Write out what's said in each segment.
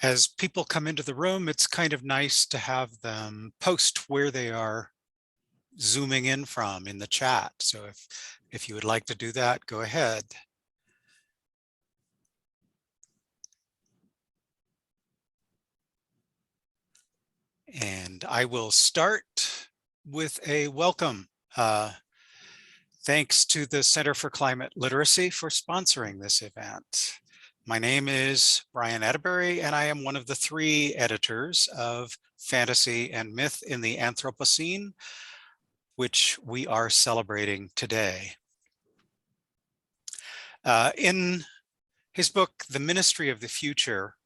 As people come into the room, it's kind of nice to have them post where they are zooming in from in the chat. So if you would like to do that, go ahead. And I will start with a welcome. Thanks to the Center for Climate Literacy for sponsoring this event. My name is Brian Atterbury, and I am one of the 3 editors of Fantasy and Myth in the Anthropocene, which we are celebrating today. In his book, The Ministry of the Future,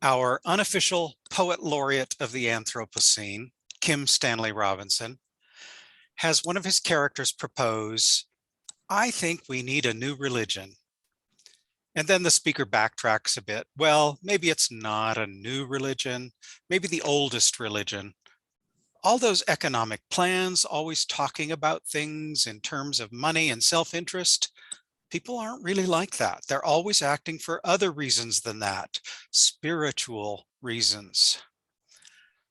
our unofficial poet laureate of the Anthropocene, Stanley Robinson, has one of his characters propose, "I think we need a new religion." And then the speaker backtracks a bit. Well, maybe it's not a new religion, maybe the oldest religion. All those economic plans, always talking about things in terms of money and self-interest, people aren't really like that. They're always acting for other reasons than that, spiritual reasons.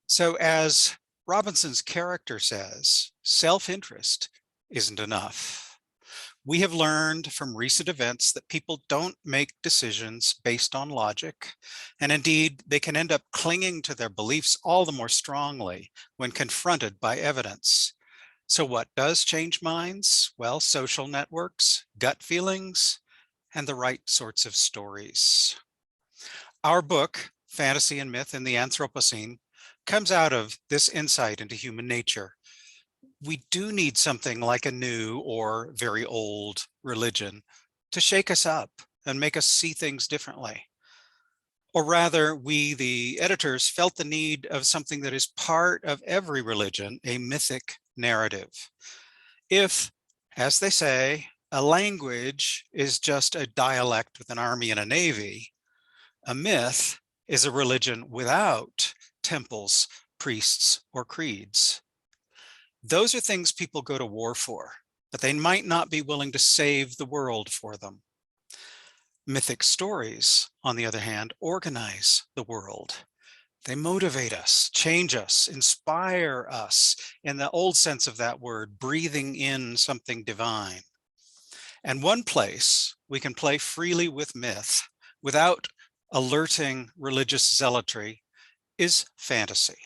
So as Robinson's character says, self-interest isn't enough. We have learned from recent events that people don't make decisions based on logic, and indeed they can end up clinging to their beliefs all the more strongly when confronted by evidence. So what does change minds? Well, social networks, gut feelings, and the right sorts of stories. Our book, Fantasy and Myth in the Anthropocene, comes out of this insight into human nature. We do need something like a new or very old religion to shake us up and make us see things differently. Or rather, we, the editors, felt the need of something that is part of every religion, a mythic narrative. If, as they say, a language is just a dialect with an army and a navy, a myth is a religion without temples, priests, or creeds. Those are things people go to war for, but they might not be willing to save the world for them. Mythic stories, on the other hand, organize the world. They motivate us, change us, inspire us, in the old sense of that word, breathing in something divine. And one place we can play freely with myth without alerting religious zealotry is fantasy.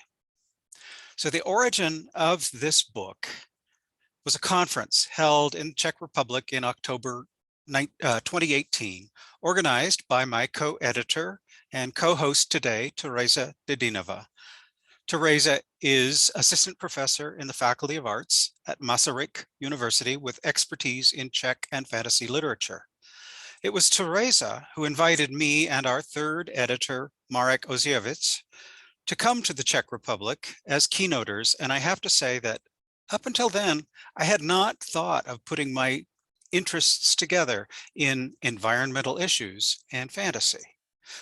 So the origin of this book was a conference held in Czech Republic in October 2018, organized by my co-editor and co-host today, Teresa Dedinova. Teresa is assistant professor in the Faculty of Arts at Masaryk University with expertise in Czech and fantasy literature. It was Teresa who invited me and our 3rd editor, Marek Osiewicz, to come to the Czech Republic as keynoters, and I have to say that up until then, I had not thought of putting my interests together in environmental issues and fantasy.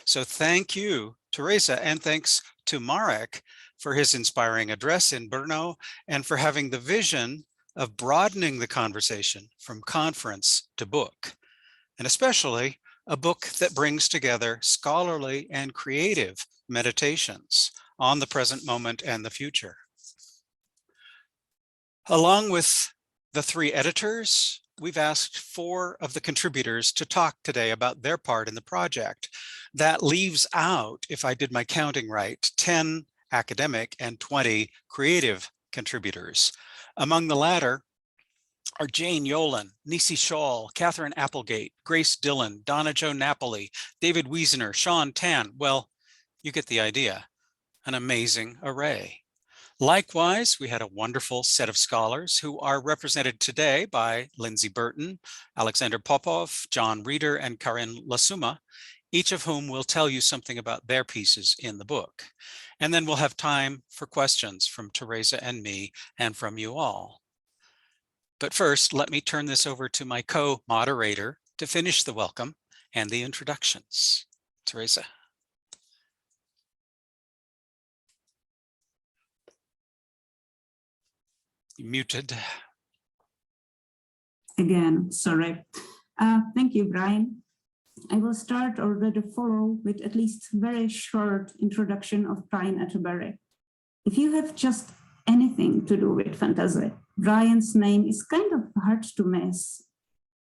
So thank you, Teresa, and thanks to Marek for his inspiring address in Brno and for having the vision of broadening the conversation from conference to book, and especially a book that brings together scholarly and creative meditations on the present moment and the future. Along with the 3 editors, we've asked 4 of the contributors to talk today about their part in the project. That leaves out, if I did my counting right, 10 academic and 20 creative contributors. Among the latter are Jane Yolen, Nisi Scholl, Catherine Applegate, Grace Dillon, Donna Jo Napoli, David Wiesner, Sean Tan. Well, you get the idea. An amazing array. Likewise, we had a wonderful set of scholars who are represented today by Lindsey Burton, Alexander Popov, John Reeder, and Karin Lasuma, each of whom will tell you something about their pieces in the book. And then we'll have time for questions from Teresa and me and from you all. But first, let me turn this over to my co-moderator to finish the welcome and the introductions. Teresa. You're muted. Again, sorry. Thank you, Brian. I will start or rather follow with at least very short introduction of Brian Atterbury. If you have just anything to do with fantasy, Brian's name is kind of hard to miss.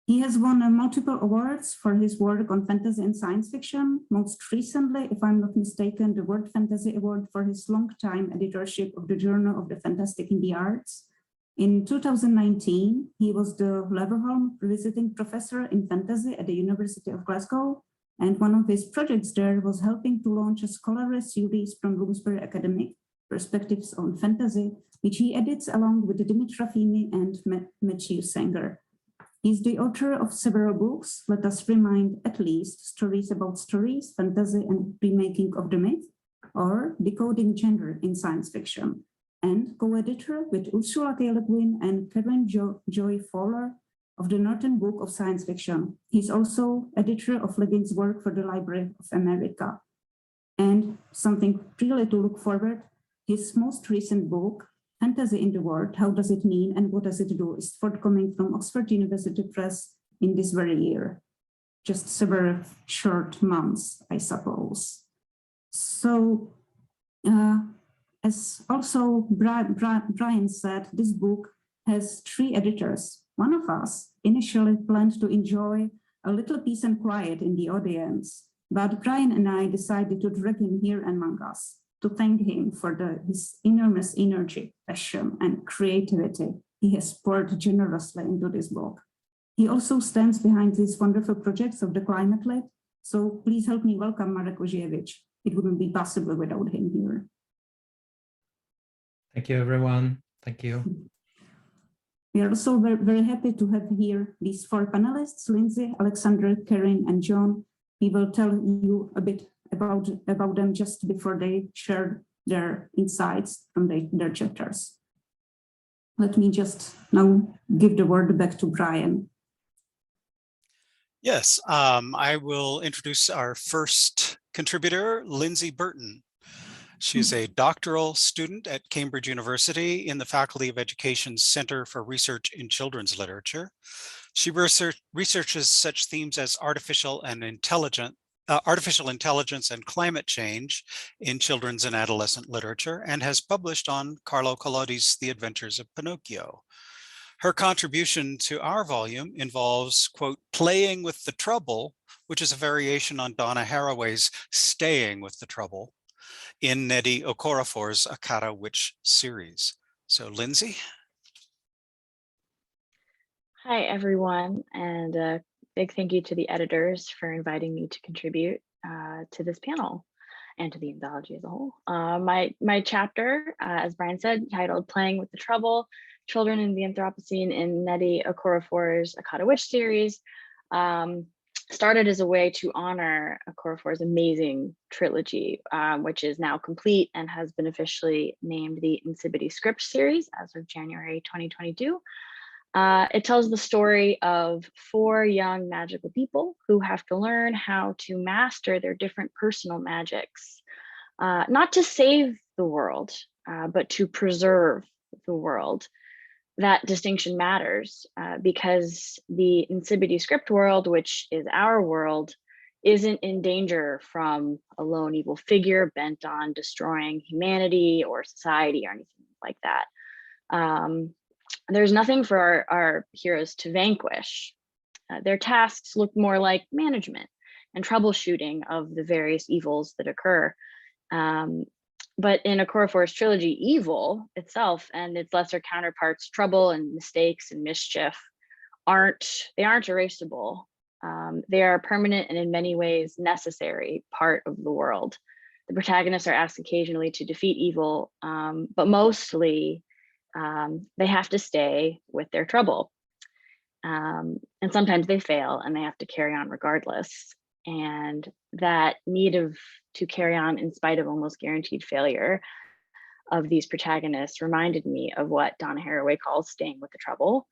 He has won multiple awards for his work on fantasy and science fiction. Most recently, if I'm not mistaken, the World Fantasy Award for his long-time editorship of the Journal of the Fantastic in the Arts. In 2019, he was the Leverhulme Visiting Professor in Fantasy at the University of Glasgow, and one of his projects there was helping to launch a scholarly series from Bloomsbury Academic, Perspectives on Fantasy, which he edits along with Dimitra Fini and Matthew Sanger. He's the author of several books, Let Us Remind at least, Stories About Stories, Fantasy and Remaking of the Myth, or Decoding Gender in Science Fiction, and co-editor with Ursula K. Le Guin and Karen Joy Fowler of the Northern Book of Science Fiction. He's also editor of Le Guin's work for the Library of America. And something really to look forward, his most recent book, Fantasy in the World, How Does It Mean and What Does It Do, is forthcoming from Oxford University Press in this very year. Just several short months, I suppose. So, as also Brian said, this book has 3 editors. One of us initially planned to enjoy a little peace and quiet in the audience, but Brian and I decided to drag him here among us, to thank him for his enormous energy, passion, and creativity he has poured generously into this book. He also stands behind these wonderful projects of the Climate Lab, so please help me welcome Marek Ozsiewicz. It wouldn't be possible without him here. Thank you, everyone. Thank you. We are also very, very happy to have here these 4 panelists, Lindsey, Alexander, Karen, and John. We will tell you a bit about them just before they share their insights from their chapters. Let me just now give the word back to Brian. Yes, I will introduce our first contributor, Lindsey Burton. She's a doctoral student at Cambridge University in the Faculty of Education's Center for Research in Children's Literature. She researches such themes as artificial intelligence and climate change in children's and adolescent literature, and has published on Carlo Collodi's The Adventures of Pinocchio. Her contribution to our volume involves, quote, playing with the trouble, which is a variation on Donna Haraway's Staying with the Trouble, in Nnedi Okorafor's Akata Witch series. So, Lindsey? Hi, everyone, and a big thank you to the editors for inviting me to contribute to this panel and to the anthology as a whole. My chapter, as Brian said, titled Playing with the Trouble, Children in the Anthropocene in Nnedi Okorafor's Akata Witch series, started as a way to honor Okorafor's amazing trilogy, which is now complete and has been officially named the Insipidity Script series as of January 2022. It tells the story of 4 young magical people who have to learn how to master their different personal magics, not to save the world, but to preserve the world. That distinction matters because the Insipidity Script world, which is our world, isn't in danger from a lone evil figure bent on destroying humanity or society or anything like that. There's nothing for our heroes to vanquish. Their tasks look more like management and troubleshooting of the various evils that occur. But in Okorafor's trilogy, evil itself and its lesser counterparts, trouble and mistakes and mischief, aren't erasable. They are a permanent and in many ways necessary part of the world. The protagonists are asked occasionally to defeat evil, but mostly they have to stay with their trouble. And sometimes they fail and they have to carry on regardless. And that need to carry on in spite of almost guaranteed failure of these protagonists reminded me of what Donna Haraway calls staying with the trouble.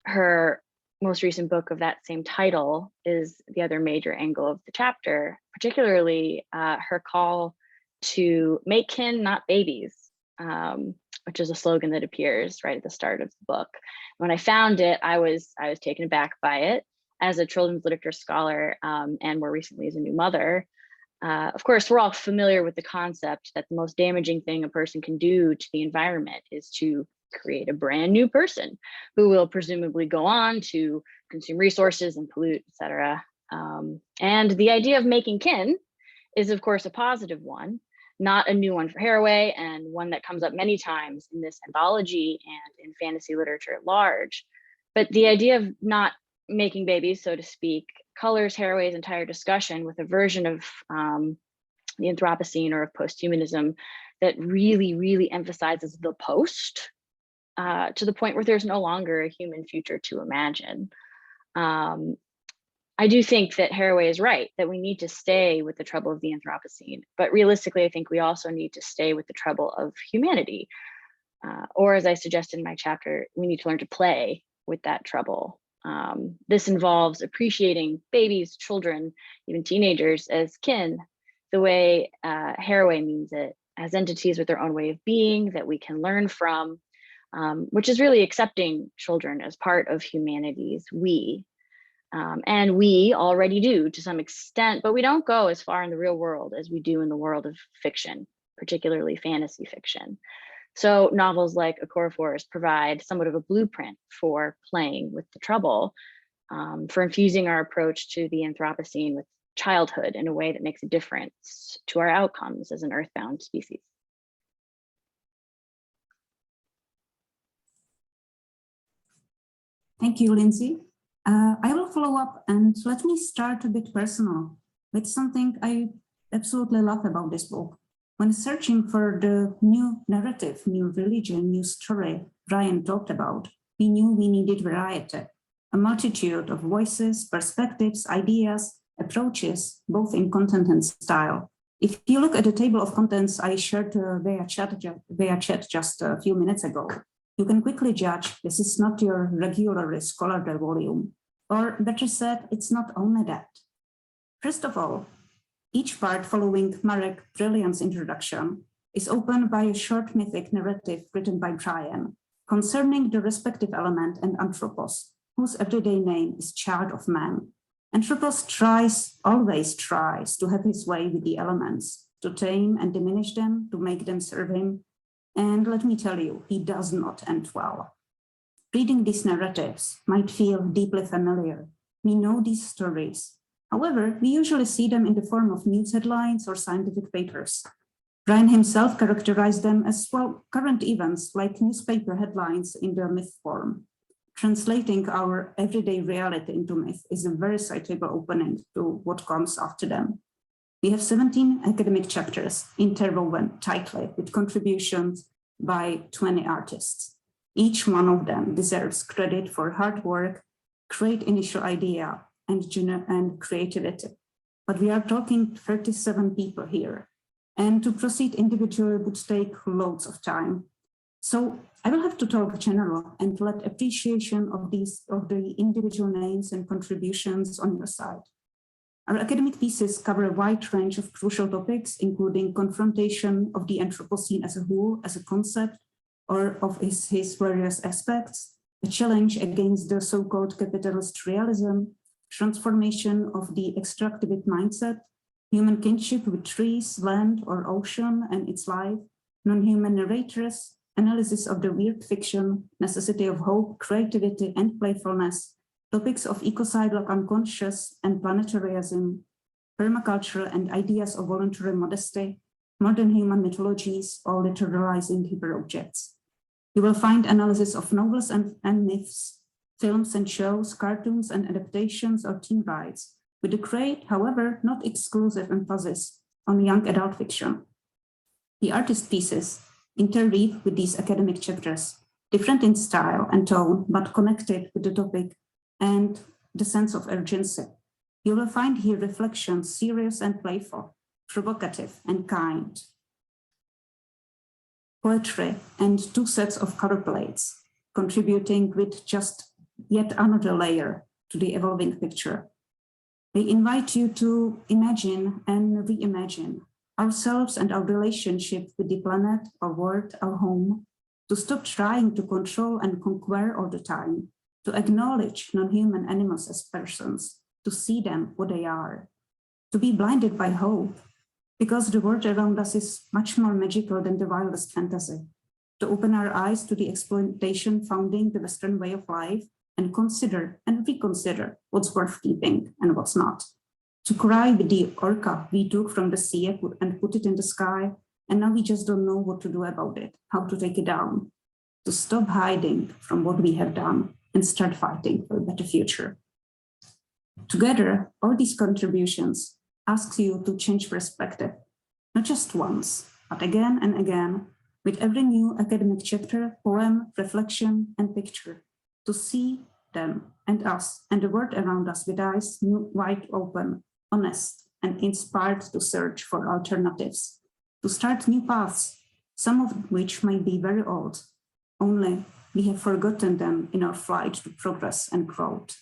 Her most recent book of that same title is the other major angle of the chapter, particularly her call to make kin, not babies, which is a slogan that appears right at the start of the book. When I found it, I was taken aback by it. as a children's literature scholar, and more recently as a new mother, of course, we're all familiar with the concept that the most damaging thing a person can do to the environment is to create a brand new person who will presumably go on to consume resources and pollute, etc. And the idea of making kin is, of course, a positive one, not a new one for Haraway, and one that comes up many times in this anthology and in fantasy literature at large. But the idea of not making babies, so to speak, colors Haraway's entire discussion with a version of the Anthropocene or of posthumanism that really, really emphasizes the post to the point where there's no longer a human future to imagine. I do think that Haraway is right, that we need to stay with the trouble of the Anthropocene, but realistically, I think we also need to stay with the trouble of humanity. Or as I suggested in my chapter, we need to learn to play with that trouble. This involves appreciating babies, children, even teenagers as kin, the way Haraway means it, as entities with their own way of being that we can learn from, which is really accepting children as part of humanity's we. And we already do to some extent, but we don't go as far in the real world as we do in the world of fiction, particularly fantasy fiction. So novels like Ecological provide somewhat of a blueprint for playing with the trouble, for infusing our approach to the Anthropocene with childhood in a way that makes a difference to our outcomes as an earthbound species. Thank you, Lindsey. I will follow up, and let me start a bit personal with something I absolutely love about this book. When searching for the new narrative, new religion, new story Brian talked about, we knew we needed variety, a multitude of voices, perspectives, ideas, approaches, both in content and style. If you look at the table of contents I shared via chat just a few minutes ago, you can quickly judge this is not your regular scholarly volume, or better said, it's not only that. First of all, each part following Marek's brilliant introduction is opened by a short mythic narrative written by Brian concerning the respective element and Anthropos, whose everyday name is Child of Man. Anthropos always tries to have his way with the elements, to tame and diminish them, to make them serve him. And let me tell you, he does not end well. Reading these narratives might feel deeply familiar. We know these stories. However, we usually see them in the form of news headlines or scientific papers. Brian himself characterized them as, well, current events like newspaper headlines in the myth form. Translating our everyday reality into myth is a very citable opening to what comes after them. We have 17 academic chapters interwoven tightly with contributions by 20 artists. Each one of them deserves credit for hard work, great initial idea, and creativity. But we are talking 37 people here, and to proceed individually would take loads of time. So I will have to talk general and let appreciation of the individual names and contributions on your side. Our academic pieces cover a wide range of crucial topics, including confrontation of the Anthropocene as a whole, as a concept, or of his various aspects, a challenge against the so-called capitalist realism, transformation of the extractivist mindset, human kinship with trees, land, or ocean and its life, non-human narrators, analysis of the weird fiction, necessity of hope, creativity, and playfulness, topics of ecocidal unconscious and planetarism, permaculture and ideas of voluntary modesty, modern human mythologies, or literalizing hyper objects. You will find analysis of novels and myths, films and shows, cartoons and adaptations or teen rights, with a great, however, not exclusive emphasis on young adult fiction. The artist pieces interweave with these academic chapters, different in style and tone, but connected with the topic and the sense of urgency. You will find here reflections serious and playful, provocative and kind, poetry, and two sets of color plates, contributing with just yet another layer to the evolving picture. They invite you to imagine and reimagine ourselves and our relationship with the planet, our world, our home, to stop trying to control and conquer all the time, to acknowledge non-human animals as persons, to see them what they are, to be blinded by hope, because the world around us is much more magical than the wildest fantasy, to open our eyes to the exploitation founding the Western way of life and consider and reconsider what's worth keeping and what's not, to cry with the orca we took from the sea and put it in the sky, and now we just don't know what to do about it, how to take it down, to stop hiding from what we have done and start fighting for a better future. Together, all these contributions ask you to change perspective, not just once, but again and again, with every new academic chapter, poem, reflection, and picture, to see them and us and the world around us with eyes wide open, honest, and inspired to search for alternatives, to start new paths, some of which might be very old, only we have forgotten them in our flight to progress and growth.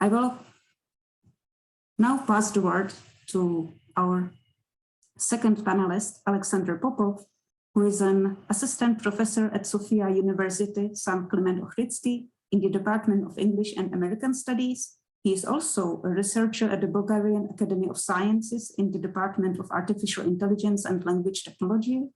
I will now pass the word to our second panelist, Alexander Popo, who is an assistant professor at Sofia University, St. Clement Ochridsky, in the Department of English and American Studies. He is also a researcher at the Bulgarian Academy of Sciences in the Department of Artificial Intelligence and Language Technology.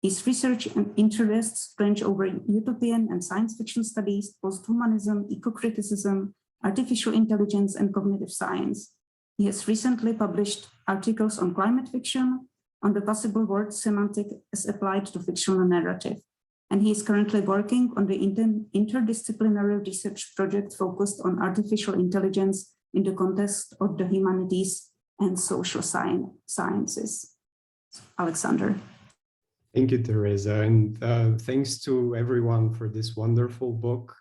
His research and interests range over utopian and science fiction studies, posthumanism, eco-criticism, artificial intelligence, and cognitive science. He has recently published articles on climate fiction, on the possible word semantic as applied to fictional narrative. And he is currently working on the interdisciplinary research project focused on artificial intelligence in the context of the humanities and social sciences. Alexander. Thank you, Teresa, and thanks to everyone for this wonderful book,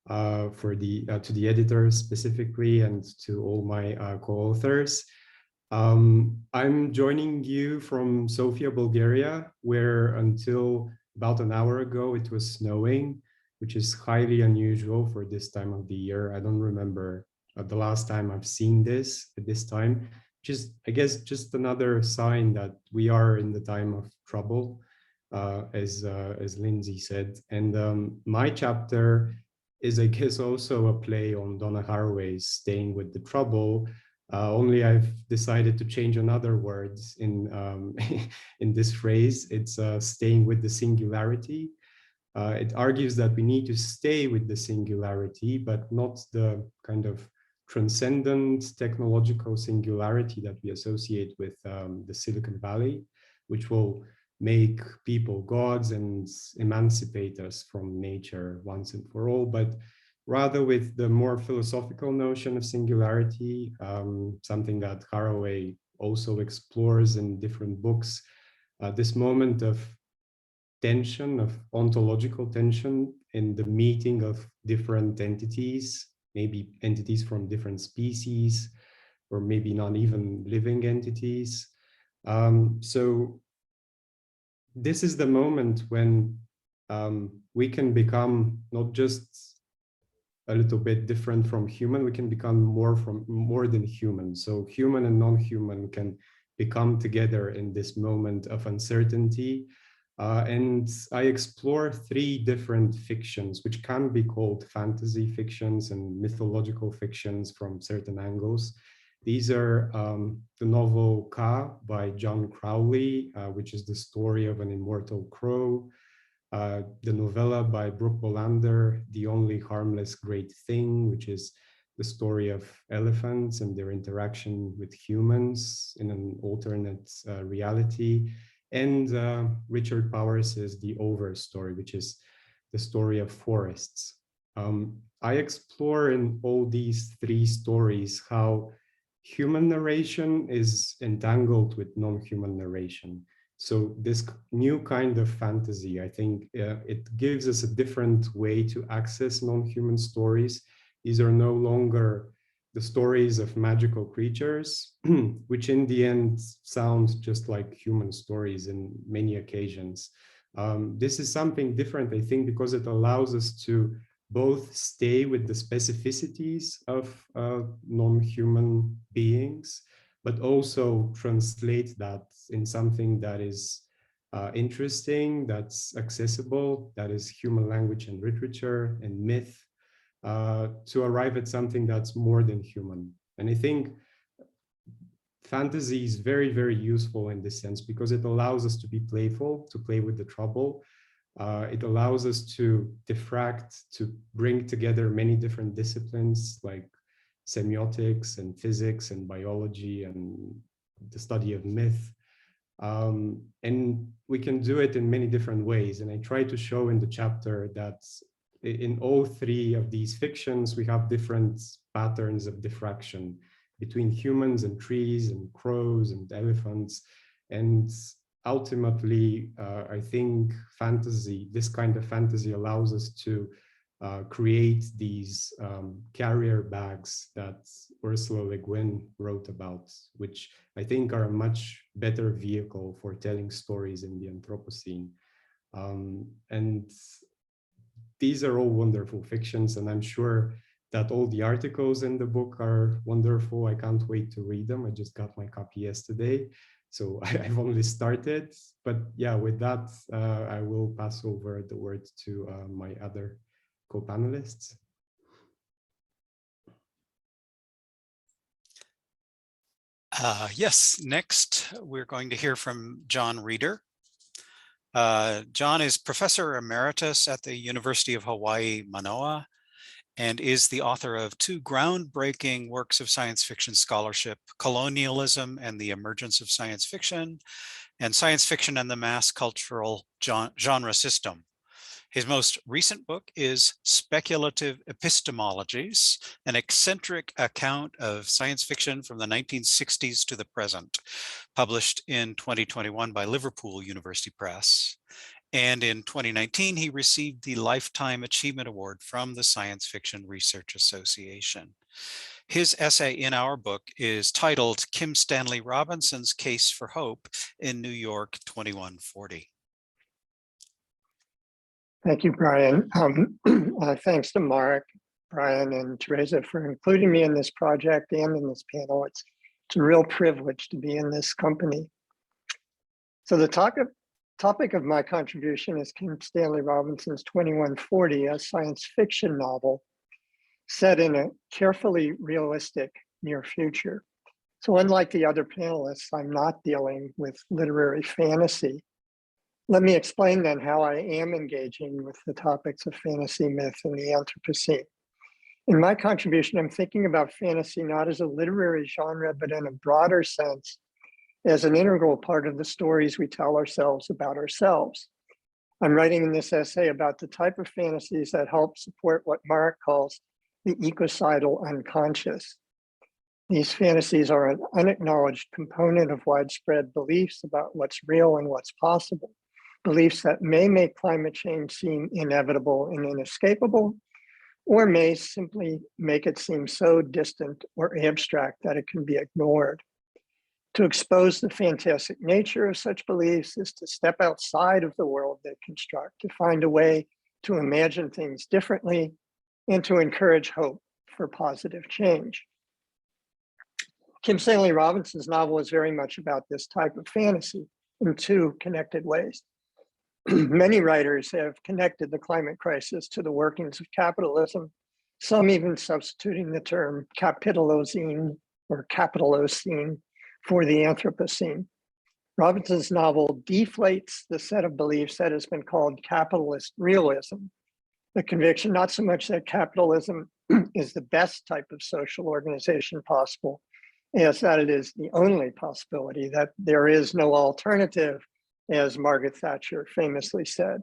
to the editors specifically, and to all my co-authors. I'm joining you from Sofia, Bulgaria, where until about an hour ago it was snowing, which is highly unusual for this time of the year. I don't remember the last time I've seen this at this time, which is, I guess, just another sign that we are in the time of trouble, as Lindsey said. And my chapter is, I guess, also a play on Donna Haraway's Staying with the Trouble, only I've decided to change another word in this phrase. It's staying with the singularity. It argues that we need to stay with the singularity, but not the kind of transcendent technological singularity that we associate with the Silicon Valley, which will make people gods and emancipate us from nature once and for all, but rather with the more philosophical notion of singularity, something that Haraway also explores in different books, this moment of tension, of ontological tension in the meeting of different entities, maybe entities from different species, or maybe not even living entities. So this is the moment when we can become not just a little bit different from human, we can become more than human. So human and non-human can become together in this moment of uncertainty. And I explore three different fictions, which can be called fantasy fictions and mythological fictions from certain angles. These are the novel Ka by John Crowley, which is the story of an immortal crow. The novella by Brooke Bolander, The Only Harmless Great Thing, which is the story of elephants and their interaction with humans in an alternate reality. And Richard Powers' The Over Story, which is the story of forests. I explore in all these three stories how human narration is entangled with non-human narration. So this new kind of fantasy, I think it gives us a different way to access non-human stories. These are no longer the stories of magical creatures, which in the end sound just like human stories in many occasions. This is something different, I think, because it allows us to both stay with the specificities of non-human beings, but also translate that in something that is interesting, that's accessible, that is human language and literature and myth, to arrive at something that's more than human. And I think fantasy is very, very useful in this sense because it allows us to be playful, to play with the trouble. It allows us to diffract, to bring together many different disciplines like semiotics and physics and biology and the study of myth. And we can do it in many different ways. And I try to show in the chapter that in all three of these fictions, we have different patterns of diffraction between humans and trees and crows and elephants. And ultimately, I think fantasy, this kind of fantasy allows us to create these carrier bags that Ursula Le Guin wrote about, which I think are a much better vehicle for telling stories in the Anthropocene. And these are all wonderful fictions, and I'm sure that all the articles in the book are wonderful. I can't wait to read them. I just got my copy yesterday, so I've only started. But yeah, with that, I will pass over the word to my other co-panelists. Yes, next we're going to hear from John Reeder. John is Professor Emeritus at the University of Hawaii, Manoa, and is the author of two groundbreaking works of science fiction scholarship, Colonialism and the Emergence of Science Fiction, and Science Fiction and the Mass Cultural Genre System. His most recent book is Speculative Epistemologies, an eccentric account of science fiction from the 1960s to the present, published in 2021 by Liverpool University Press. And in 2019, he received the Lifetime Achievement Award from the Science Fiction Research Association. His essay in our book is titled Kim Stanley Robinson's Case for Hope in New York 2140. Thank you, Brian. Thanks to Mark, Brian, and Teresa for including me in this project and in this panel. It's a real privilege to be in this company. So the topic of my contribution is Kim Stanley Robinson's 2140, a science fiction novel set in a carefully realistic near future. So unlike the other panelists, I'm not dealing with literary fantasy. Let me explain then how I am engaging with the topics of fantasy, myth, and the Anthropocene. In my contribution, I'm thinking about fantasy not as a literary genre, but in a broader sense, as an integral part of the stories we tell ourselves about ourselves. I'm writing in this essay about the type of fantasies that help support what Mark calls the ecocidal unconscious. These fantasies are an unacknowledged component of widespread beliefs about what's real and what's possible. Beliefs that may make climate change seem inevitable and inescapable, or may simply make it seem so distant or abstract that it can be ignored. To expose the fantastic nature of such beliefs is to step outside of the world they construct, to find a way to imagine things differently, and to encourage hope for positive change. Kim Stanley Robinson's novel is very much about this type of fantasy in two connected ways. Many writers have connected the climate crisis to the workings of capitalism, some even substituting the term Capitalocene or Capitalocene for the Anthropocene. Robinson's novel deflates the set of beliefs that has been called capitalist realism, the conviction not so much that capitalism is the best type of social organization possible, as that it is the only possibility, that there is no alternative, as Margaret Thatcher famously said.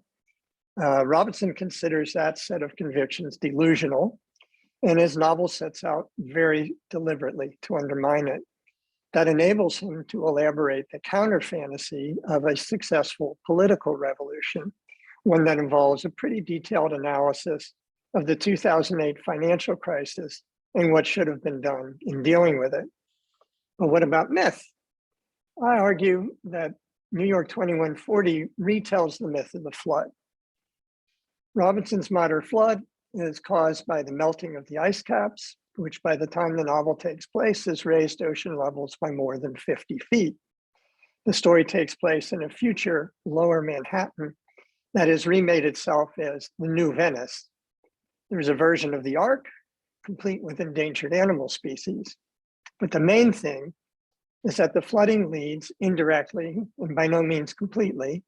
Robinson considers that set of convictions delusional, and his novel sets out very deliberately to undermine it. That enables him to elaborate the counter fantasy of a successful political revolution, one that involves a pretty detailed analysis of the 2008 financial crisis and what should have been done in dealing with it. But what about myth? I argue that New York 2140 retells the myth of the flood. Robinson's modern flood is caused by the melting of the ice caps, which by the time the novel takes place has raised ocean levels by more than 50 feet. The story takes place in a future lower Manhattan that has remade itself as the new Venice. There's a version of the Ark, complete with endangered animal species. But the main thing is that the flooding leads indirectly, and by no means completely,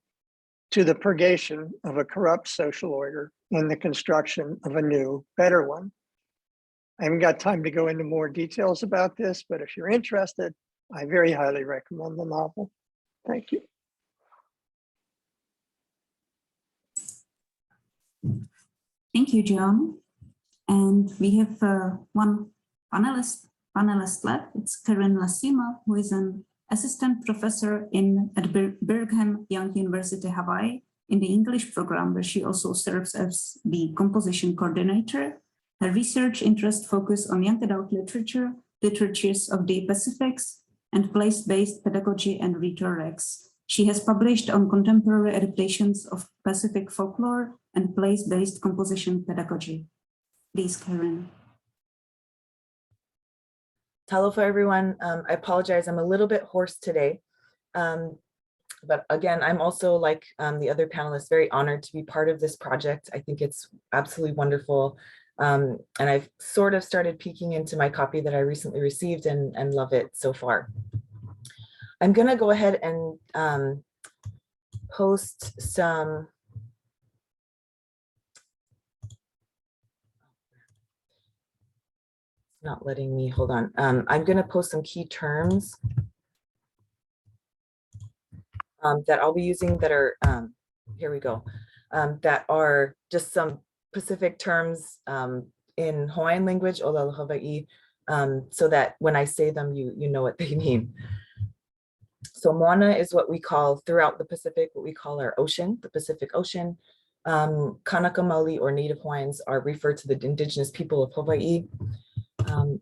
to the purgation of a corrupt social order and the construction of a new, better one. I haven't got time to go into more details about this, but if you're interested, I very highly recommend the novel. Thank you. Thank you, John. And we have one panelist left. It's Karen Lasima, who is an assistant professor at Brigham Young University, Hawaii, in the English program, where she also serves as the composition coordinator. Her research interests focus on young adult literature, literatures of the Pacifics, and place-based pedagogy and rhetorics. She has published on contemporary adaptations of Pacific folklore and place-based composition pedagogy. Please, Karen. Talofa, everyone. I apologize, I'm a little bit hoarse today. But again, I'm also, like the other panelists, very honored to be part of this project. I think it's absolutely wonderful. And I've sort of started peeking into my copy that I recently received and love it so far. I'm gonna go ahead and post some. It's not letting me, hold on. I'm gonna post some key terms that I'll be using that are, here we go, that are just some Pacific terms in Hawaiian language, Olelo Hawaii, so that when I say them, you know what they mean. So moana is what we call throughout the Pacific, what we call our ocean, the Pacific Ocean. Kanaka Maoli, or Native Hawaiians, are referred to the indigenous people of Hawaii.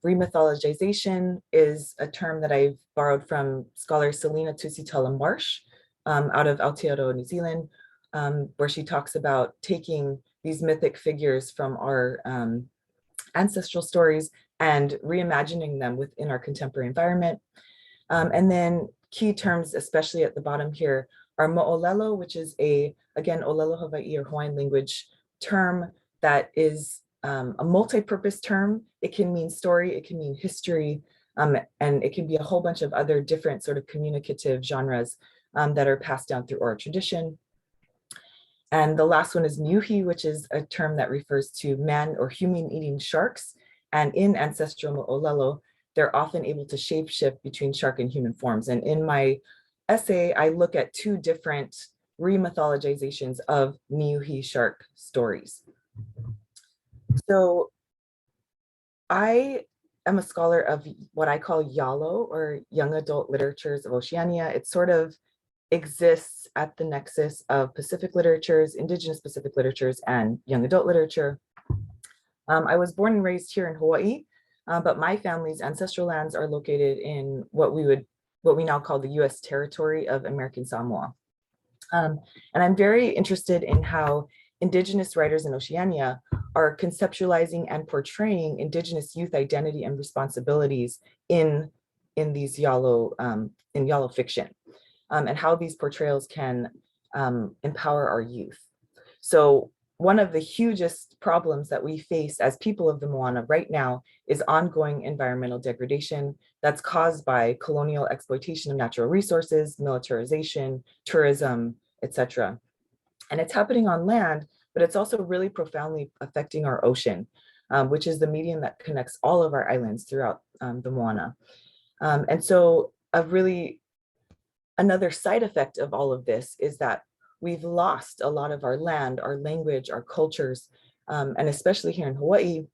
Re-Mythologization is a term that I've borrowed from scholar Selina Tusitala Marsh out of Aotearoa, New Zealand, where she talks about taking these mythic figures from our ancestral stories and reimagining them within our contemporary environment. And then key terms, especially at the bottom here, are mo'olelo, which is again, Olelo Hawaii or Hawaiian language term that is a multi-purpose term. It can mean story, it can mean history, and it can be a whole bunch of other different sort of communicative genres that are passed down through oral tradition. And the last one is Miyuki, which is a term that refers to man or human-eating sharks. And in ancestral mo'olelo, they're often able to shapeshift between shark and human forms. And in my essay, I look at two different re-mythologizations of Miyuki shark stories. So I am a scholar of what I call YALO, or young adult literatures of Oceania. It sort of exists at the nexus of Pacific literatures, indigenous Pacific literatures, and young adult literature. I was born and raised here in Hawaii, but my family's ancestral lands are located in what we now call the US territory of American Samoa. And I'm very interested in how indigenous writers in Oceania are conceptualizing and portraying indigenous youth identity and responsibilities in these YALO, in YALO fiction, and how these portrayals can empower our youth. So one of the hugest problems that we face as people of the Moana right now is ongoing environmental degradation that's caused by colonial exploitation of natural resources, militarization, tourism, etc. And it's happening on land, but it's also really profoundly affecting our ocean, which is the medium that connects all of our islands throughout the Moana. And so another side effect of all of this is that we've lost a lot of our land, our language, our cultures, and especially here in Hawaii,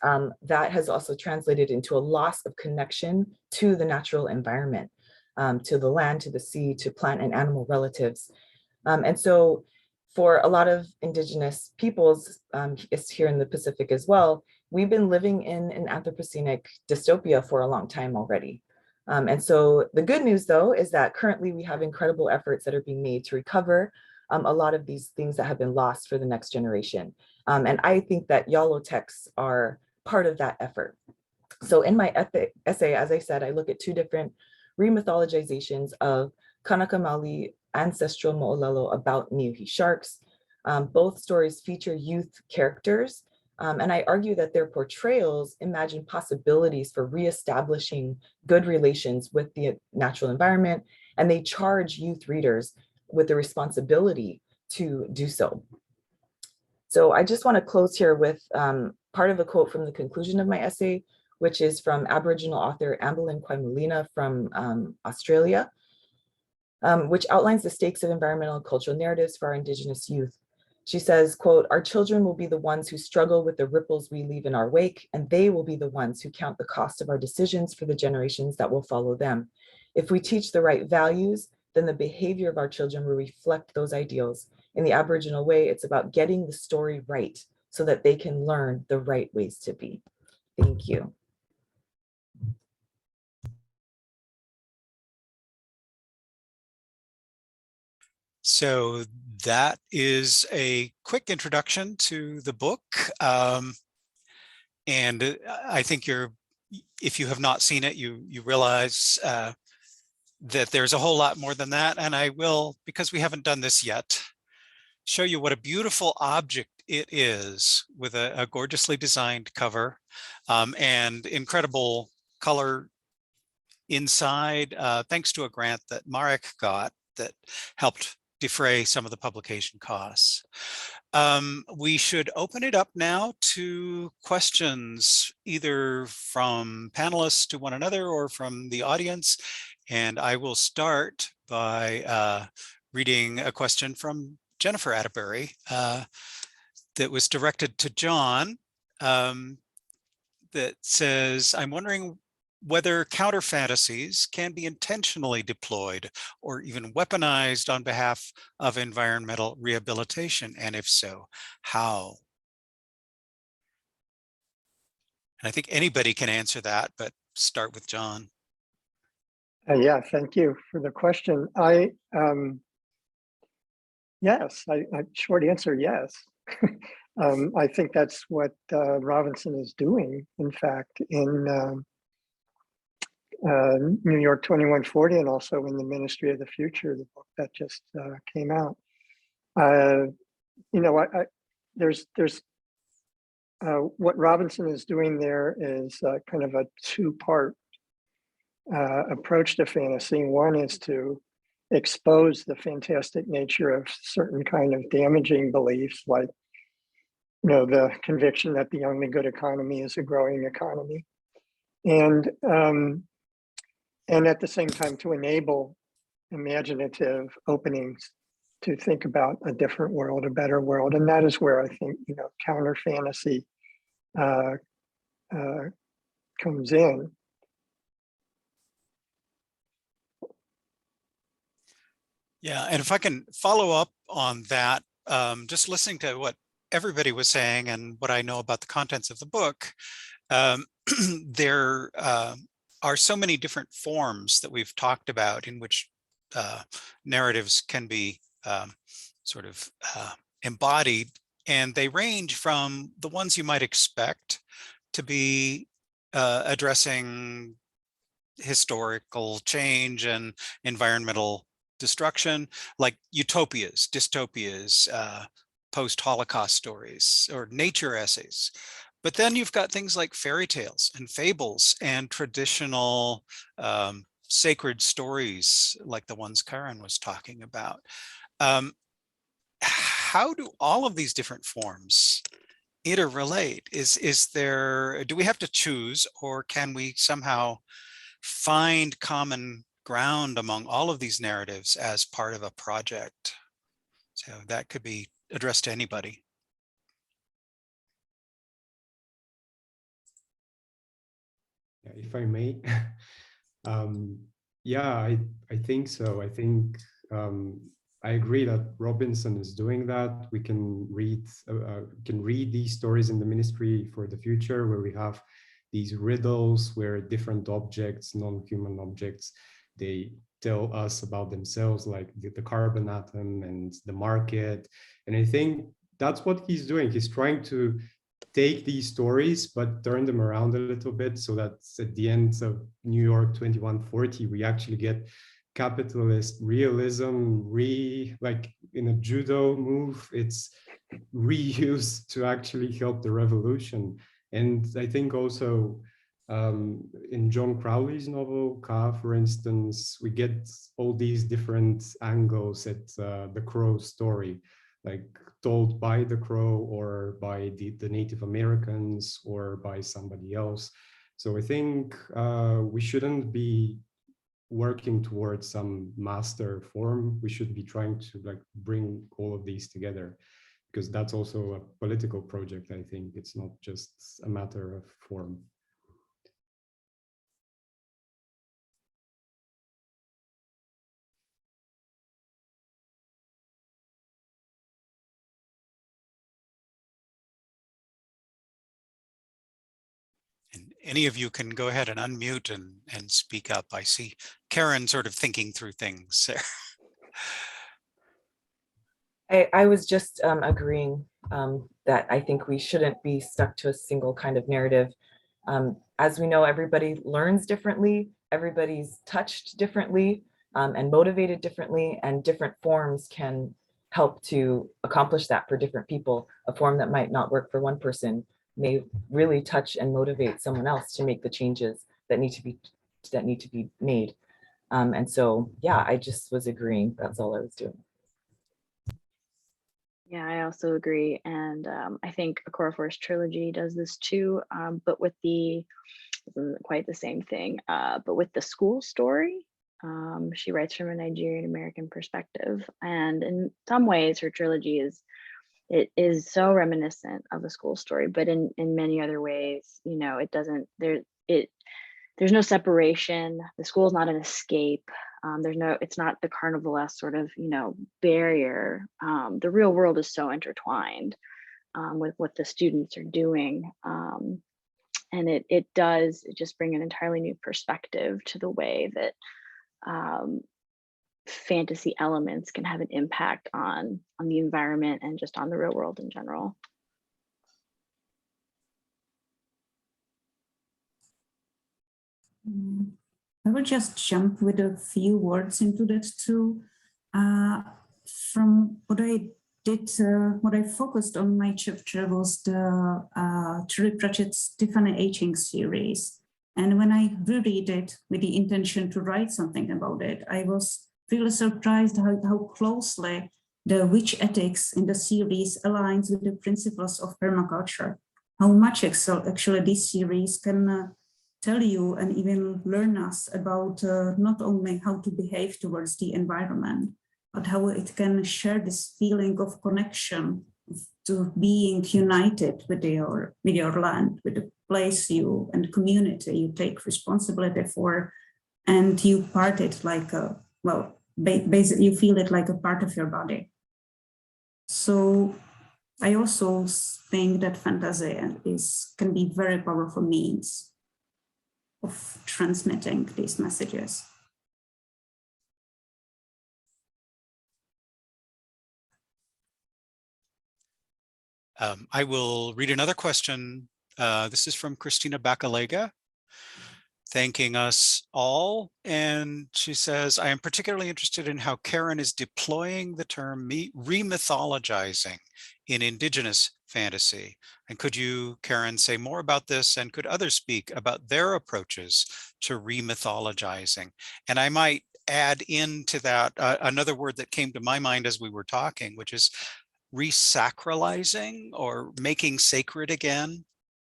that has also translated into a loss of connection to the natural environment, to the land, to the sea, to plant and animal relatives. And so for a lot of indigenous peoples here in the Pacific as well, we've been living in an Anthropocenic dystopia for a long time already. And so the good news, though, is that currently we have incredible efforts that are being made to recover a lot of these things that have been lost for the next generation. And I think that YALO texts are part of that effort. So in my essay, as I said, I look at two different re-mythologizations of Kanaka Maoli, Ancestral Mo'olelo about Miyuki sharks. Both stories feature youth characters, and I argue that their portrayals imagine possibilities for reestablishing good relations with the natural environment, and they charge youth readers with the responsibility to do so. So I just want to close here with part of a quote from the conclusion of my essay, which is from Aboriginal author Amberlynn Kwaimulina from Australia, which outlines the stakes of environmental and cultural narratives for our Indigenous youth. She says, quote, "Our children will be the ones who struggle with the ripples we leave in our wake, and they will be the ones who count the cost of our decisions for the generations that will follow them. If we teach the right values, then the behavior of our children will reflect those ideals. In the Aboriginal way, it's about getting the story right so that they can learn the right ways to be." Thank you. So that is a quick introduction to the book. And I think if you have not seen it, you realize that there's a whole lot more than that. And I will, because we haven't done this yet, show you what a beautiful object it is with a gorgeously designed cover and incredible color inside, thanks to a grant that Marek got that helped defray some of the publication costs. We should open it up now to questions, either from panelists to one another or from the audience. And I will start by reading a question from Jennifer Atterbury that was directed to John that says, "I'm wondering whether counter fantasies can be intentionally deployed or even weaponized on behalf of environmental rehabilitation, and if so, how?" And I think anybody can answer that, but start with John. Yeah, thank you for the question. Yes, short answer, yes. I think that's what Robinson is doing, in fact, in New York 2140, and also in The Ministry of the Future, the book that just came out. There's what Robinson is doing there is kind of a two-part approach to fantasy. One is to expose the fantastic nature of certain kind of damaging beliefs, like the conviction that the only good economy is a growing economy, and at the same time to enable imaginative openings to think about a different world, a better world. And that is where I think counter fantasy comes in. Yeah, and if I can follow up on that, just listening to what everybody was saying and what I know about the contents of the book, there are so many different forms that we've talked about in which narratives can be sort of embodied, and they range from the ones you might expect to be addressing historical change and environmental destruction, like utopias, dystopias, post-Holocaust stories, or nature essays. But then you've got things like fairy tales and fables and traditional sacred stories like the ones Karen was talking about. How do all of these different forms interrelate? Do we have to choose, or can we somehow find common ground among all of these narratives as part of a project? So that could be addressed to anybody. Yeah, if I may, yeah, I think so. I think I agree that Robinson is doing that. We can read these stories in The Ministry for the Future, where we have these riddles where different objects, non-human objects, they tell us about themselves, like the carbon atom and the market. And I think that's what he's doing. He's trying to take these stories, but turn them around a little bit so that at the end of New York 2140, we actually get capitalist realism, like in a judo move, it's reused to actually help the revolution. And I think also in John Crowley's novel, Ka, for instance, we get all these different angles at the Crow story, like told by the Crow or by the Native Americans or by somebody else. So I think we shouldn't be working towards some master form. We should be trying to like bring all of these together, because that's also a political project. I think it's not just a matter of form. And any of you can go ahead and unmute and speak up. I see Karen sort of thinking through things there. I was just agreeing that I think we shouldn't be stuck to a single kind of narrative. As we know, everybody learns differently, everybody's touched differently and motivated differently, and different forms can help to accomplish that for different people. A form that might not work for one person may really touch and motivate someone else to make the changes that need to be made. And so, yeah, I just was agreeing. That's all I was doing. Yeah, I also agree. And I think Forest trilogy does this too, but with the, isn't quite the same thing, but with the school story. She writes from a Nigerian American perspective. And in some ways, her trilogy is so reminiscent of a school story, but in many other ways, you know, it doesn't, there's no separation. The school is not an escape. It's not the carnivalesque sort of, you know, barrier. The real world is so intertwined with what the students are doing. And it does just bring an entirely new perspective to the way that fantasy elements can have an impact on the environment and just on the real world in general. I will just jump with a few words into that too. From what I did, what I focused on my chapter was the Terry Pratchett's Tiffany Aching series. And when I reread it with the intention to write something about it, I was really surprised how closely the witch ethics in the series aligns with the principles of permaculture. How much actually this series can tell you and even learn us about not only how to behave towards the environment, but how it can share this feeling of connection, to being united with your land, with the place you and community you take responsibility for, and you part it like basically you feel it like a part of your body. So I also think that fantasy can be very powerful means of transmitting these messages. I will read another question. This is from Christina Bacalega, thanking us all. And she says, I am particularly interested in how Karen is deploying the term re-mythologizing in Indigenous fantasy. And could you, Karen, say more about this? And could others speak about their approaches to re-mythologizing? And I might add into that another word that came to my mind as we were talking, which is resacralizing, or making sacred again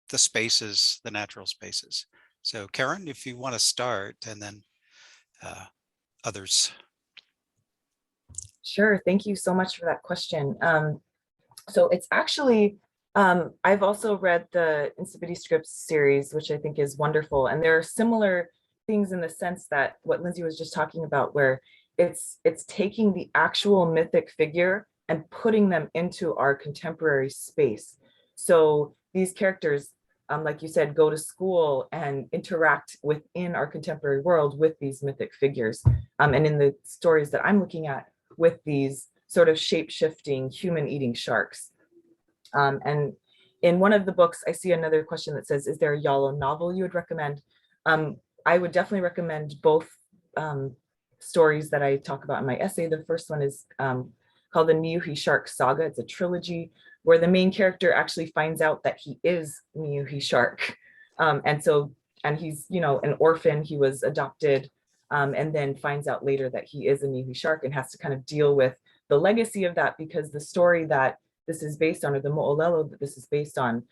the spaces, the natural spaces. So Karen, if you want to start, and then others. Sure, thank you so much for that question. So it's actually, I've also read the Insipidity Scripts series, which I think is wonderful. And there are similar things in the sense that what Lindsey was just talking about, where it's taking the actual mythic figure and putting them into our contemporary space. So these characters, like you said, go to school and interact within our contemporary world with these mythic figures. And in the stories that I'm looking at, with these sort of shape-shifting human-eating sharks. And in one of the books, I see another question that says, is there a Yalo novel you would recommend? I would definitely recommend both stories that I talk about in my essay. The first one is called the Miyuki Shark Saga. It's a trilogy where the main character actually finds out that he is Miyuki Shark. And he's, you know, an orphan, he was adopted, and then finds out later that he is a Miyuki Shark and has to kind of deal with the legacy of that, because the story that this is based on, or the mo'olelo that this is based on,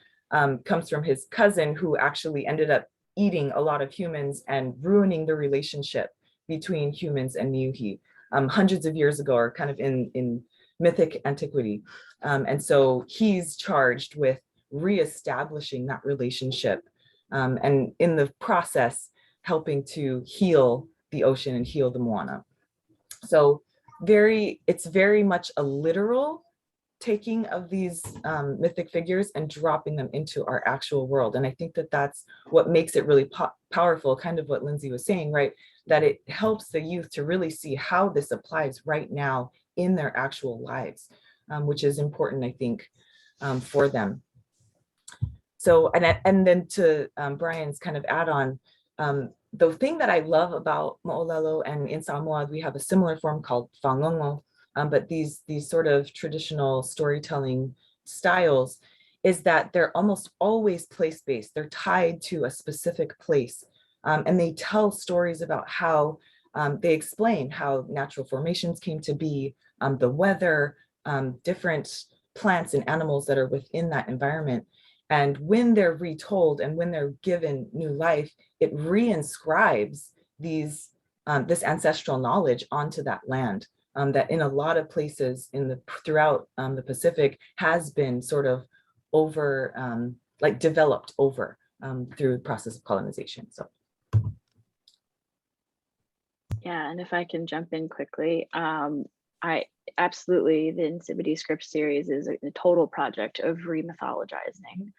comes from his cousin, who actually ended up eating a lot of humans and ruining the relationship between humans and Miyuki hundreds of years ago, or kind of in mythic antiquity. And so he's charged with reestablishing that relationship, and in the process, helping to heal the ocean and heal the moana. So it's very much a literal taking of these mythic figures and dropping them into our actual world. And I think that that's what makes it really powerful, kind of what Lindsey was saying, right? That it helps the youth to really see how this applies right now in their actual lives, which is important, I think, for them. So, and then to Brian's kind of add on, the thing that I love about mo'olelo, and in Samoa, we have a similar form called whangongo, but these sort of traditional storytelling styles, is that they're almost always place-based. They're tied to a specific place, and they tell stories about how they explain how natural formations came to be, the weather, different plants and animals that are within that environment. And when they're retold and when they're given new life, it reinscribes these this ancestral knowledge onto that land, that in a lot of places throughout the Pacific has been sort of developed over through the process of colonization. So. Yeah, and if I can jump in quickly, I absolutely, the Insipidity Script series is a total project of re-mythologizing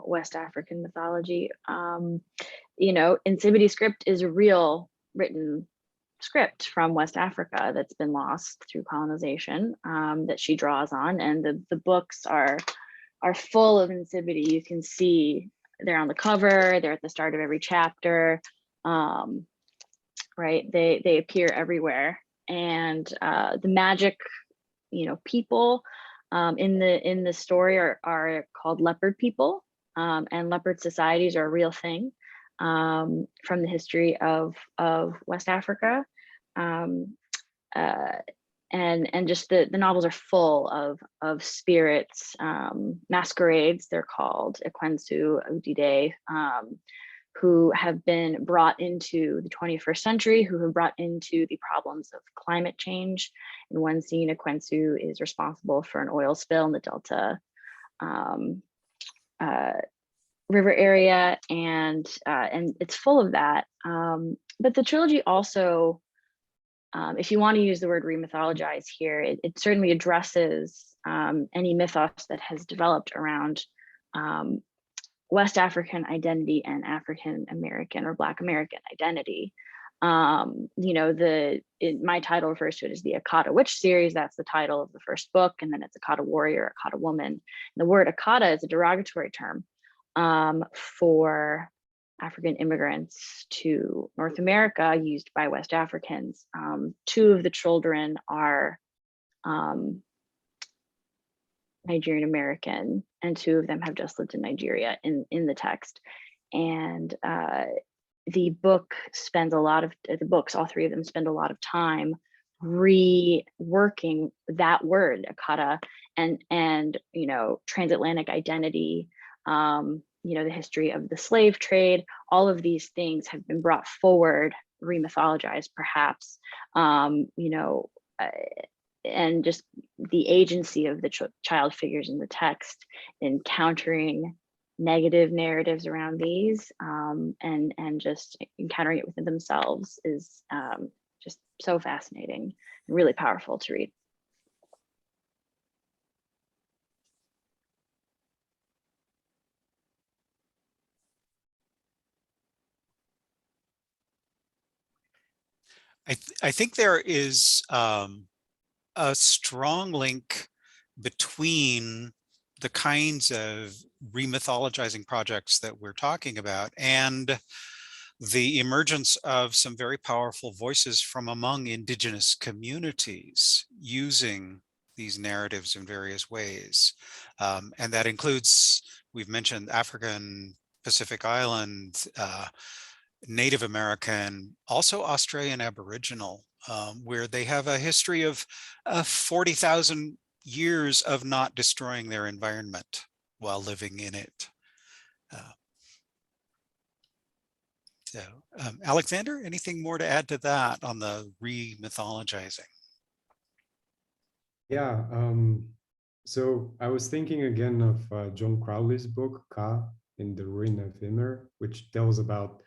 West African mythology. You know, Insipidity Script is a real written script from West Africa that's been lost through colonization, that she draws on, and the books are full of insipidity. You can see they're on the cover, they're at the start of every chapter, right? They appear everywhere. And the magic, you know, people in the story are called leopard people, and leopard societies are a real thing from the history of West Africa, and just the novels are full of spirits, masquerades, they're called Ekwensu Udide, who have been brought into the 21st century, who have brought into the problems of climate change. In one scene, Ekwensu is responsible for an oil spill in the Delta river area, and it's full of that. But the trilogy also, if you want to use the word re-mythologize here, it certainly addresses any mythos that has developed around West African identity and African American or Black American identity. You know, my title refers to it as the Akata Witch series. That's the title of the first book, and then it's Akata Warrior, Akata Woman. And the word Akata is a derogatory term for African immigrants to North America, used by West Africans. Two of the children are Nigerian American, and two of them have just lived in Nigeria in the text. And the book spends all three of them spend a lot of time reworking that word Akata and you know, transatlantic identity, you know, the history of the slave trade. All of these things have been brought forward, re-mythologized perhaps, you know, and just the agency of the child figures in the text in countering negative narratives around these, and just encountering it within themselves is just so fascinating and really powerful to read. I think there is a strong link between the kinds of re-mythologizing projects that we're talking about and the emergence of some very powerful voices from among indigenous communities using these narratives in various ways. And that includes, we've mentioned African, Pacific Island, Native American, also Australian Aboriginal, where they have a history of 40,000 years of not destroying their environment while living in it. So, Alexander, anything more to add to that on the re-mythologizing? Yeah, so I was thinking again of John Crowley's book, Ka, in the Ruin of Immer, which tells about,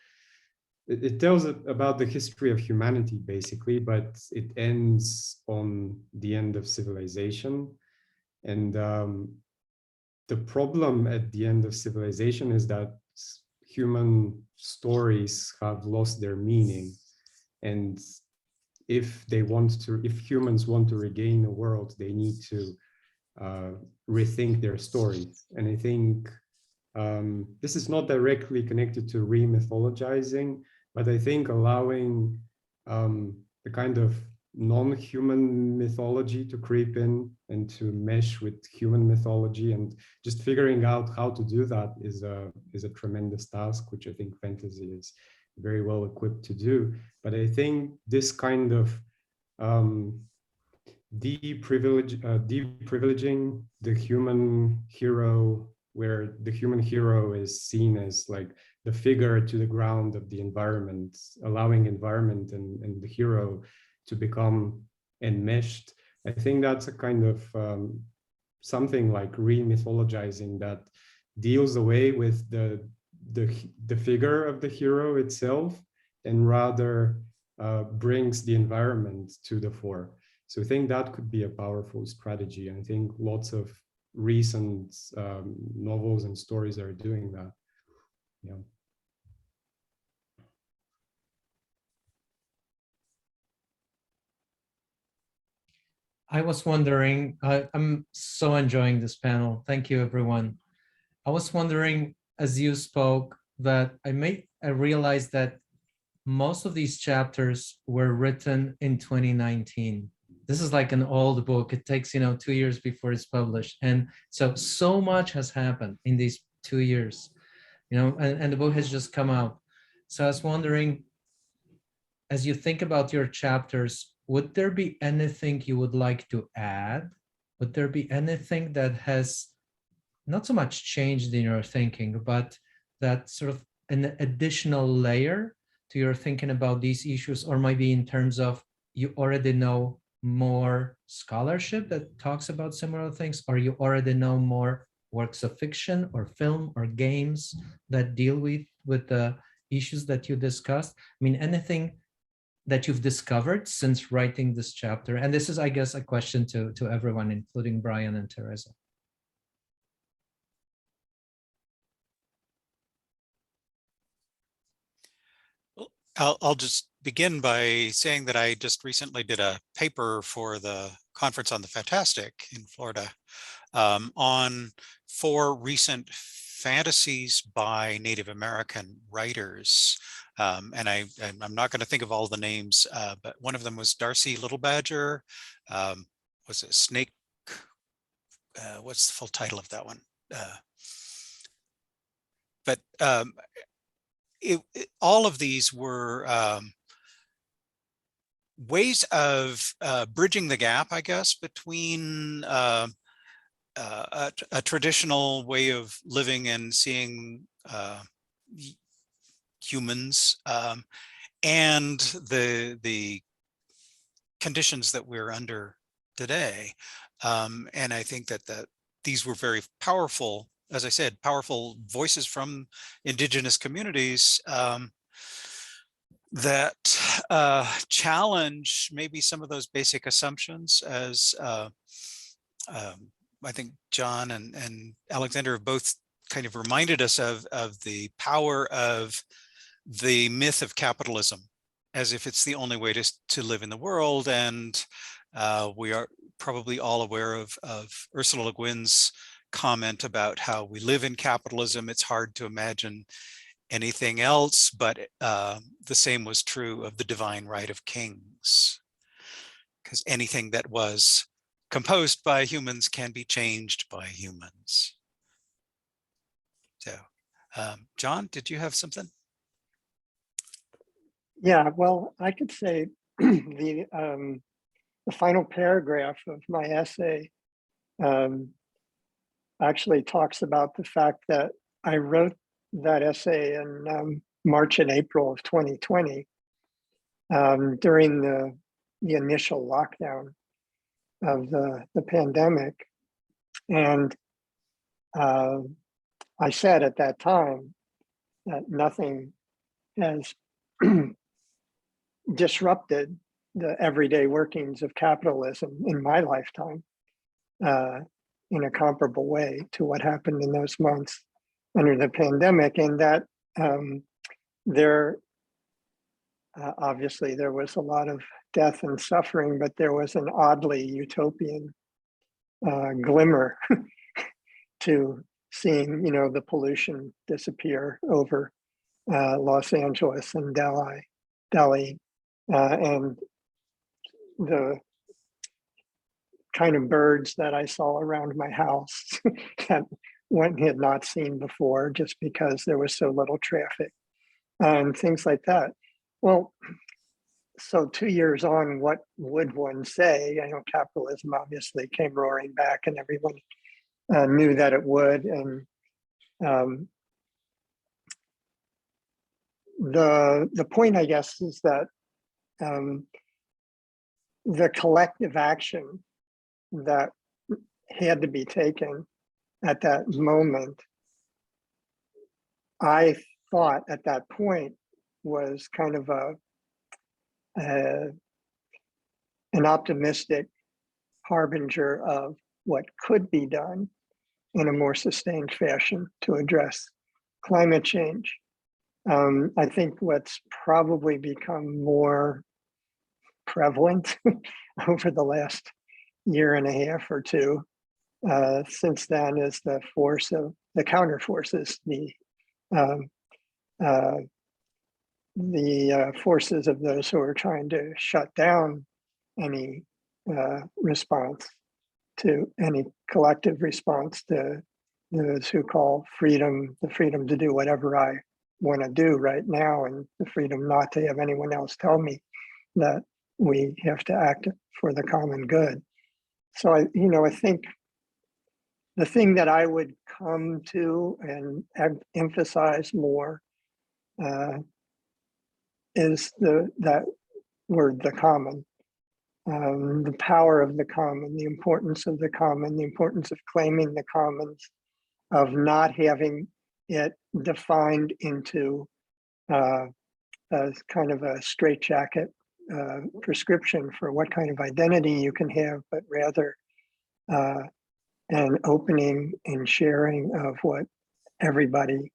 it tells about the history of humanity, basically, but it ends on the end of civilization. And the problem at the end of civilization is that human stories have lost their meaning. And if humans want to regain the world, they need to rethink their stories. And I think this is not directly connected to re-mythologizing, but I think allowing the kind of non-human mythology to creep in and to mesh with human mythology, and just figuring out how to do that is a tremendous task, which I think fantasy is very well equipped to do. But I think this kind of deprivileging the human hero, where the human hero is seen as like the figure to the ground of the environment, allowing environment and the hero to become enmeshed. I think that's a kind of something like re-mythologizing that deals away with the figure of the hero itself, and rather brings the environment to the fore. So I think that could be a powerful strategy. I think lots of recent novels and stories are doing that. Yeah. I was wondering, I'm so enjoying this panel. Thank you, everyone. I was wondering, as you spoke, that I realized that most of these chapters were written in 2019. This is like an old book. It takes, 2 years before it's published. And so much has happened in these 2 years, and the book has just come out. So I was wondering, as you think about your chapters, would there be anything you would like to add? Would there be anything that has not so much changed in your thinking, but that sort of an additional layer to your thinking about these issues, or maybe in terms of you already know more scholarship that talks about similar things, or you already know more works of fiction or film or games that deal with the issues that you discussed? I mean, anything that you've discovered since writing this chapter? And this is, I guess, a question to everyone, including Brian and Teresa. I'll just begin by saying that I just recently did a paper for the Conference on the Fantastic in Florida on 4 recent fantasies by Native American writers. And I'm not going to think of all the names, but one of them was Darcy Little Badger. Was it Snake? What's the full title of that one? But all of these were ways of bridging the gap, I guess, between a traditional way of living and seeing humans and the conditions that we're under today. And I think that these were very powerful, as I said, powerful voices from indigenous communities that challenge maybe some of those basic assumptions, as I think John and Alexander have both kind of reminded us of the power of the myth of capitalism, as if it's the only way to live in the world. And we are probably all aware of Ursula Le Guin's comment about how we live in capitalism. It's hard to imagine anything else, but the same was true of the divine right of kings, because anything that was composed by humans can be changed by humans. So, John, did you have something? Yeah, well, I could say the final paragraph of my essay actually talks about the fact that I wrote that essay in March and April of 2020 during the initial lockdown of the pandemic. And I said at that time that nothing has disrupted the everyday workings of capitalism in my lifetime in a comparable way to what happened in those months under the pandemic, and that there obviously there was a lot of death and suffering, but there was an oddly utopian glimmer to seeing, the pollution disappear over Los Angeles and Delhi, and the kind of birds that I saw around my house that one had not seen before, just because there was so little traffic and things like that. Well, so 2 years on, what would one say? I know capitalism obviously came roaring back, and everyone knew that it would. And the point, I guess, is that the collective action that had to be taken at that moment, I thought at that point was kind of an optimistic harbinger of what could be done in a more sustained fashion to address climate change. I think what's probably become more prevalent over the last year and a half or two since then is the force of the counter forces, the forces of those who are trying to shut down any response to any collective response to those who call freedom, the freedom to do whatever I want to do right now, and the freedom not to have anyone else tell me that we have to act for the common good. So I think the thing that I would come to and emphasize more is that word, the common, the power of the common, the importance of the common, the importance of claiming the commons, of not having it defined into a kind of a straitjacket prescription for what kind of identity you can have, but rather an opening and sharing of what everybody,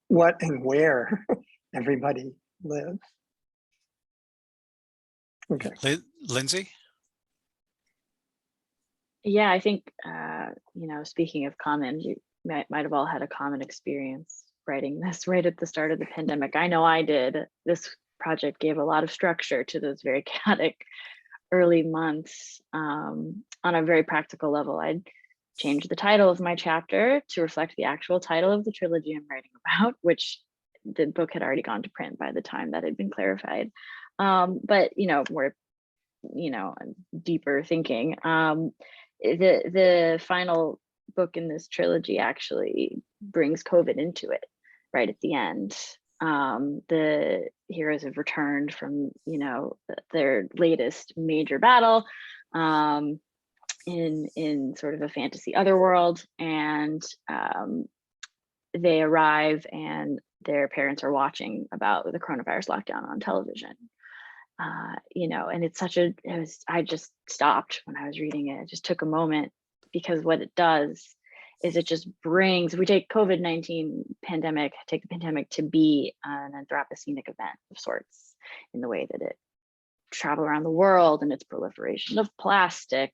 what and where everybody lives. Okay. Lindsey? Yeah, I think, speaking of common, you might have all had a common experience writing this right at the start of the pandemic. I know I did. This project gave a lot of structure to those very chaotic early months. On a very practical level, I'd changed the title of my chapter to reflect the actual title of the trilogy I'm writing about, which the book had already gone to print by the time that had been clarified. But more deeper thinking, the final book in this trilogy actually brings COVID into it right at the end. The heroes have returned from their latest major battle in sort of a fantasy otherworld, and they arrive and their parents are watching about the coronavirus lockdown on television. And it's I just stopped when I was reading it. I just took a moment, because what it does is it just brings, if we take COVID-19 pandemic, take the pandemic to be an Anthropocenic event of sorts, in the way that it traveled around the world and its proliferation of plastic,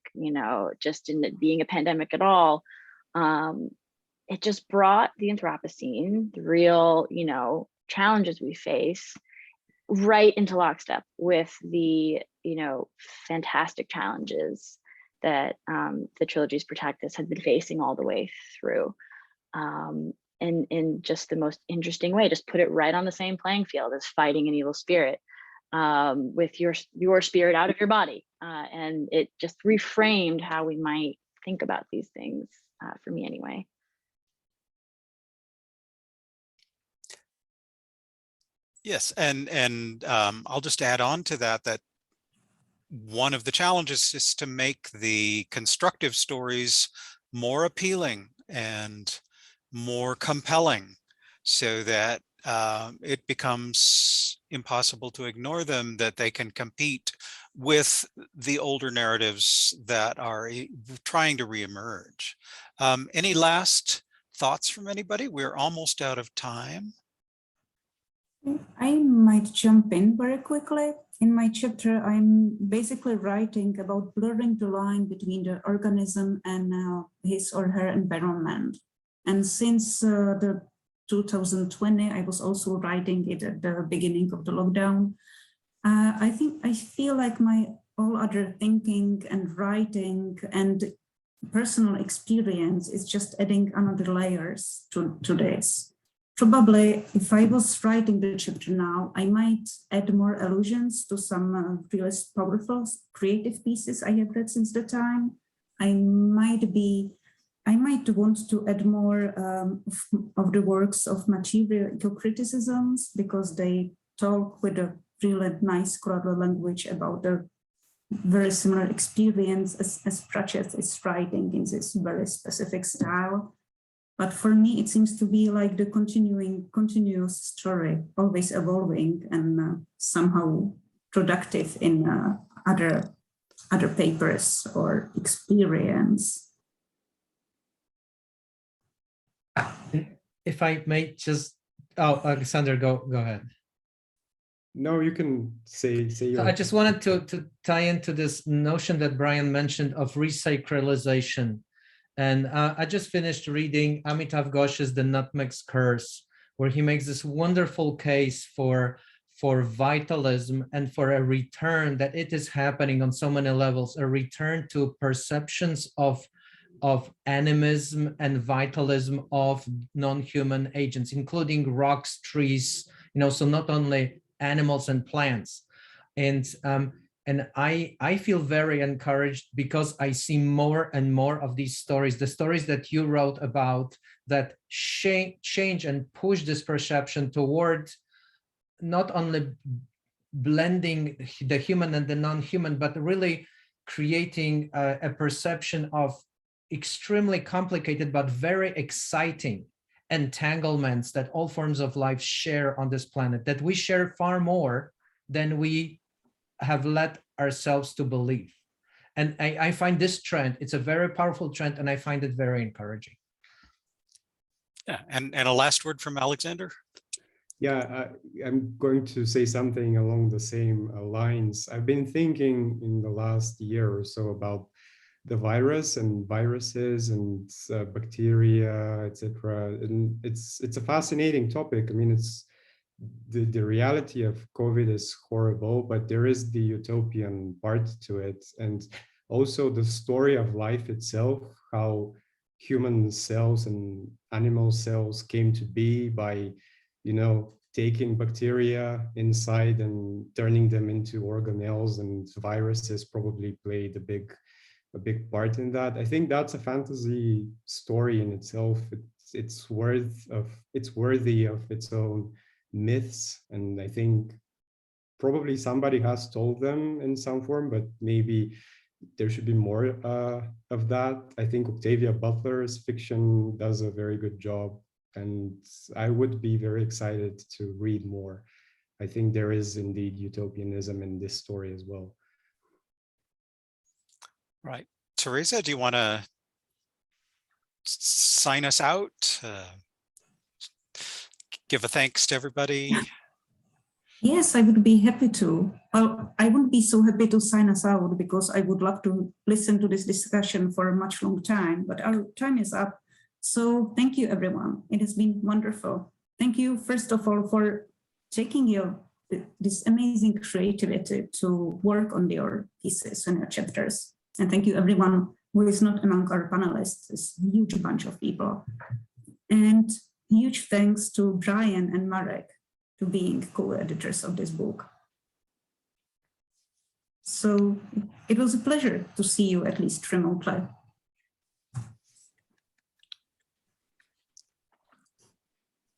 just in it being a pandemic at all. it just brought the Anthropocene, the real, challenges we face, right into lockstep with the, fantastic challenges that the trilogy's protagonists had been facing all the way through. In just the most interesting way, just put it right on the same playing field as fighting an evil spirit with your spirit out of your body. And it just reframed how we might think about these things, for me anyway. Yes, and I'll just add on to that one of the challenges is to make the constructive stories more appealing and more compelling, so that it becomes impossible to ignore them, that they can compete with the older narratives that are trying to reemerge. Any last thoughts from anybody? We're almost out of time. I might jump in very quickly. In my chapter, I'm basically writing about blurring the line between the organism and his or her environment. And since the 2020, I was also writing it at the beginning of the lockdown. I feel like my all other thinking and writing and personal experience is just adding another layers to this. Probably, if I was writing the chapter now, I might add more allusions to some really powerful creative pieces I have read since the time. I might want to add more of the works of material eco-criticisms, because they talk with a really nice clever language about the very similar experience as Pratchett is writing in this very specific style. But for me, it seems to be like the continuous story, always evolving and somehow productive in other papers or experience. If I may just, Alexander, go ahead. No, you can say your... So I just wanted to tie into this notion that Brian mentioned of resacralization. And I just finished reading Amitav Ghosh's The Nutmeg's Curse, where he makes this wonderful case for vitalism and for a return, that it is happening on so many levels, a return to perceptions of animism and vitalism of non-human agents, including rocks, trees, so not only animals and plants. And I feel very encouraged because I see more and more of these stories, the stories that you wrote about, that change and push this perception toward not only blending the human and the non-human, but really creating a perception of extremely complicated but very exciting entanglements that all forms of life share on this planet, that we share far more than we have led ourselves to believe. And I find this trend, it's a very powerful trend, and I find it very encouraging. Yeah, and a last word from Alexander. Yeah, I'm going to say something along the same lines. I've been thinking in the last year or so about the virus and viruses and bacteria, etc. And it's a fascinating topic. I mean, it's the reality of COVID is horrible, but there is the utopian part to it, and also the story of life itself, how human cells and animal cells came to be by, taking bacteria inside and turning them into organelles, and viruses probably played a big part in that. I think that's a fantasy story in itself. It's worthy of its own myths, and I think probably somebody has told them in some form, but maybe there should be more of that. I think Octavia Butler's fiction does a very good job, and I would be very excited to read more. I think there is indeed utopianism in this story as well. Right. Teresa, do you want to sign us out? Give a thanks to everybody? Yes, I would be happy to. Well, I wouldn't be so happy to sign us out because I would love to listen to this discussion for a much long time, but our time is up. So thank you, everyone. It has been wonderful. Thank you, first of all, for taking this amazing creativity to work on your pieces and your chapters. And thank you, everyone who is not among our panelists. It's a huge bunch of people. And huge thanks to Brian and Marek to being co-editors of this book. So it was a pleasure to see you, at least remotely.